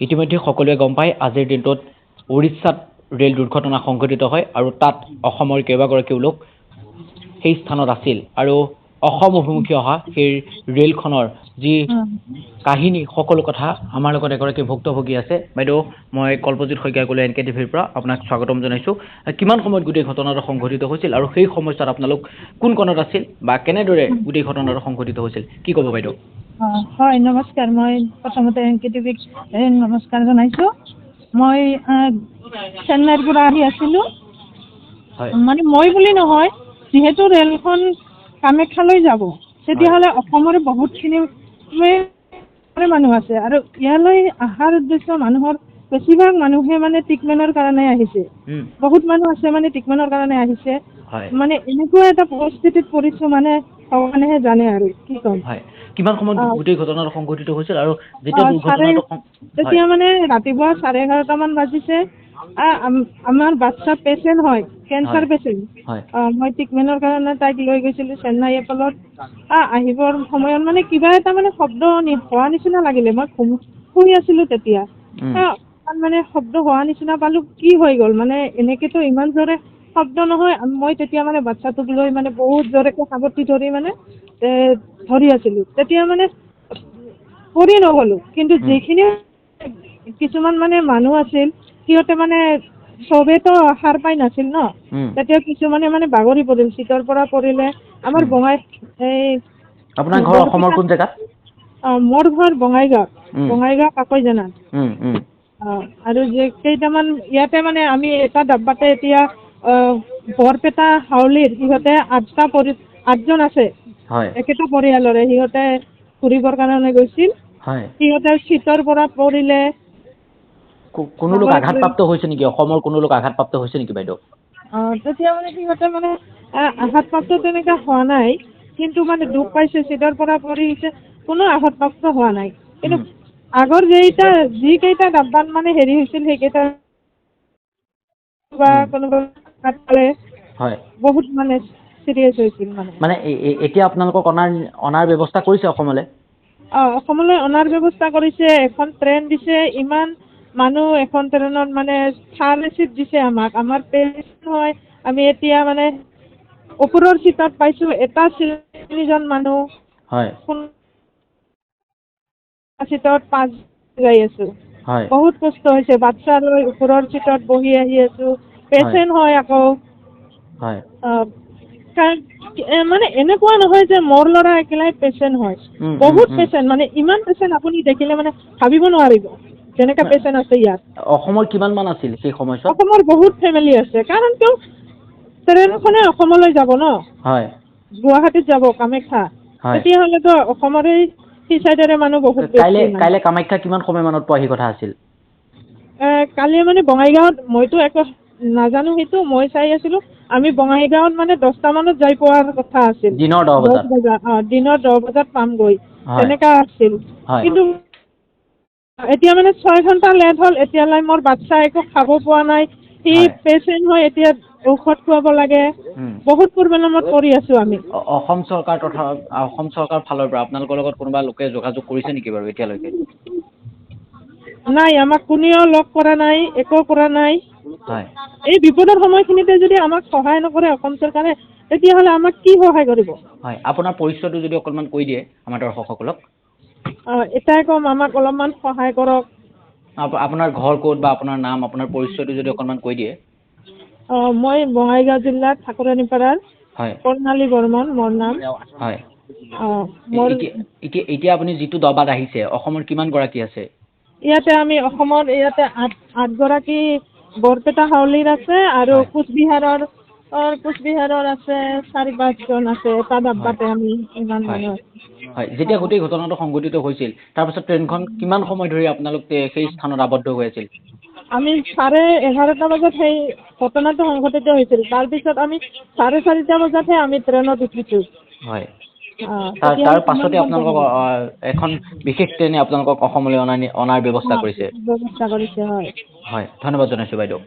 ইতিমধ্যে সকলোৱে গম পায় আজিৰ দিনটোত উৰিষ্যাত ৰেল দুৰ্ঘটনা সংঘটিত হয় আৰু তাত অসমৰ কেইবাগৰাকীও লোক সেই স্থানত আছিল আৰু অসম অভিমুখী অহা সেই ৰেলখনৰ যি কাহিনী সকলো কথা আমাৰ লগত এগৰাকী ভুক্তভোগী আছে বাইদেউ মই কল্পজিৎ শইকীয়া ক'লো NKTVৰ পৰা আপোনাক স্বাগতম জনাইছো কিমান সময়ত গোটেই ঘটনাটো সংঘটিত হৈছিল আৰু সেই সময়ত আপোনালোক কোন কোণত আছিল বা কেনেদৰে গোটেই ঘটনাটো সংঘটিত হৈছিল কি ক'ব বাইদেউ হয় নমস্কাৰ মই প্ৰথমতে NKTVক নমস্কাৰ জনাইছো মই চেন্নাইৰ পৰা আহি আছিলোঁ মানে মই বুলি নহয় যিহেতু ৰেলখন কামাখ্যালৈ যাব তেতিয়াহ'লে অসমৰে বহুতখিনি মানুহ আছে আৰু ইয়ালৈ অহাৰ উদ্দেশ্য মানুহৰ বেছিভাগ মানুহে মানে ট্ৰিটমেণ্টৰ কাৰণে আহিছে বহুত মানুহ আছে মানে ট্ৰিটমেণ্টৰ কাৰণে আহিছে মানে এনেকুৱা এটা পৰিস্থিতিত পৰিছো মানে ভগৱানেহে জানে আৰু কি ক'ম কিমান সময়ত গোটেই ঘটনাটো সংঘটিত হৈছিল আৰু যেতিয়া দুৰ্ঘটনাটো তেতিয়া মানে ৰাতিপুৱা 11:30 মান বাজিছে আমাৰ বাচ্চা পেচেণ্ট হয় কেঞ্চাৰ পেচেণ্ট মই ট্ৰিটমেণ্টৰ কাৰণে তাইক লৈ গৈছিলোঁ চেন্নাই এপলত আহিবৰ সময়ত মানে কিবা এটা মানে শব্দ হোৱা নিচিনা লাগিলে মই শুই আছিলোঁ তেতিয়া মানে শব্দ হোৱা নিচিনা পালোঁ কি হৈ গ'ল মানে এনেকেতো ইমান জোৰে শব্দ নহয় মই তেতিয়া মানে বাচ্ছাটোক লৈ মানে বহুত জোৰেকৈ সাৱটি ধৰি মানে ধৰি আছিলোঁ তেতিয়া মানে পৰি নগ'লোঁ কিন্তু যিখিনি কিছুমান মানে মানুহ আছিল সিহঁতে মানে চবেতো সাৰ পাই নাছিল ন তেতিয়া কিছুমানে মানে বাগৰি পৰিল চিটৰ পৰা পৰিলে আমাৰ আপোনাৰ ঘৰ অসমৰ কোন জেগাত মোৰ ঘৰ বঙাইগাঁও কাকৈজানাত আৰু যে কেইটামান ইয়াতে মানে আমি এটা ডাব্বাতে এতিয়া বৰপেটা হাউলিৰ সিহঁতে 8জন আছে একেটা পৰিয়ালৰে সিহঁতে ঘূৰিবৰ কাৰণে গৈছিল সিহঁতে চিটৰ পৰা পৰিলে কোনো লোক আঘাতপ্ৰাপ্ত হৈছে নেকি অসমৰ কোনো লোক আঘাতপ্ৰাপ্ত হৈছে নেকি বাইদেউ তেতিয়া মানে সিহঁতে মানে আঘাতপ্ৰাপ্ত তেনেকুৱা হোৱা নাই কিন্তু মানে দুখ পাইছে চিটৰ পৰা পৰিছে কোনো আঘাতপ্ৰাপ্ত হোৱা নাই কিন্তু আগৰ যিকেইটা ডাব্বাত মানে হেৰি হৈছিল সেইকেইটা কোনোবা বহুত মানে চিৰিয়াছ হৈছিল মানে এতিয়া আপোনালোকক অনাৰ ব্যৱস্থা কৰিছে অসমলৈ অসমলৈ অনাৰ ব্যৱস্থা কৰিছে এখন ট্ৰেইন দিছে ইমান মানুহ এখন ট্ৰেইনত মানে থাৰ্ড চিট দিছে আমাৰ পেচেণ্ট হয় আমি এতিয়া মানে ওপৰৰ চিটত পাইছোঁ এটা চিটত মানুহ চিটত 5 যাই আছো বহুত কষ্ট হৈছে বাচ্চা লৈ ওপৰৰ চিটত বহি আহি আছো পেচেণ্ট হয় আকৌ মানে এনেকুৱা নহয় যে মোৰ ল'ৰা একেলাই পেচেণ্ট হয় বহুত পেচেণ্ট মানে ইমান পেচেণ্ট আপুনি দেখিলে মানে ভাবিব নোৱাৰিব যেনেকা পেচেণ্ট আছে ইয়াত অসমৰ কিমান মান আছিল সেই সময়ছোৱাত অসমৰ বহুত ফেমিলি আছে কাৰণ কিয় ট্ৰেইনখনে অসমলৈ যাব ন গুৱাহাটীত যাব কামাখ্যা তেতিয়াহ'লেতো অসমৰে সেই চাইডৰে মানুহ বহুত কাইলৈ কামাখ্যা কিমান সময় মানত পোৱাহি কথা আছিল কালি মানে বঙাইগাঁৱত মইতো একো নাজানো সেইটো মই চাই আছিলোঁ আমি বঙাইগাঁৱত মানে 10টা মানত যাই পোৱাৰ কথা আছিল দিনৰ 10 বজাত দিনৰ 10 বজাত পামগৈ তেনেকা আছিল কিন্তু এতিয়া মানে 6 ঘণ্টা লেট হ'ল এতিয়ালৈ মোৰ বাচ্চা একো খাব পোৱা নাই সি পেচেণ্ট হয় এতিয়া ঔষধ খুৱাব লাগে বহুত প্ৰব্লেমত পৰি আছো আমি অসম চৰকাৰ ফালৰ পৰা আপোনালোকৰ লগত কোনোবা লোকে যোগাযোগ কৰিছে নেকি বাৰু এতিয়ালৈকে নাই আমাক কোনেও লগ কৰা নাই একো কৰা নাই এই বিপদৰ সময়খিনিতে যদি আমাক সহায় নকৰে অসম চৰকাৰে তেতিয়াহ'লে আমাক কি সহায় কৰিব আপোনাৰ পৰিচয়টো যদি অকণমান কৈ দিয়ে আমাৰ দৰ্শকসকলক এটাই ক'ম আমাক অলপমান সহায় কৰক আপোনাৰ ঘৰ ক'ত বা আপোনাৰ নাম আপোনাৰ পৰিচয়টো যদি অকণমান কৈ দিয়ে মই বঙাইগাঁও জিলাৰ ঠাকুৰানীপাৰাৰ কৰ্ণালী বৰ্মন মোৰ নাম এতিয়া আপুনি যিটো দবাত আহিছে অসমৰ কিমান গৰাকী আছে ইয়াতে আমি অসমৰ ইয়াতে 8 গৰাকী বৰপেটা হাউলিৰ আছে আৰু কোচবিহাৰৰ আছে 4-5 জন আছে এটা ডাব্বাতে আমি ইমান মানুহ যেতিয়া গোটেই ঘটনাটো সংঘটিত হৈছিল তাৰপিছত ট্ৰেইনখন কিমান সময় ধৰি আপোনালোক সেই স্থানত আবদ্ধ হৈ আছিল আমি 11:30 বজাত সেই ঘটনাটো সংঘটিত হৈছিল তাৰপিছত আমি 4:30 বজাতহে আমি ট্ৰেইনত উঠিছোঁ তাৰ পাছতে আপোনালোকক এখন বিশেষ ট্ৰেইনে আপোনালোকক অসমলৈ অনাৰ ব্যৱস্থা কৰিছে হয় ধন্যবাদ জনাইছোঁ বাইদেউ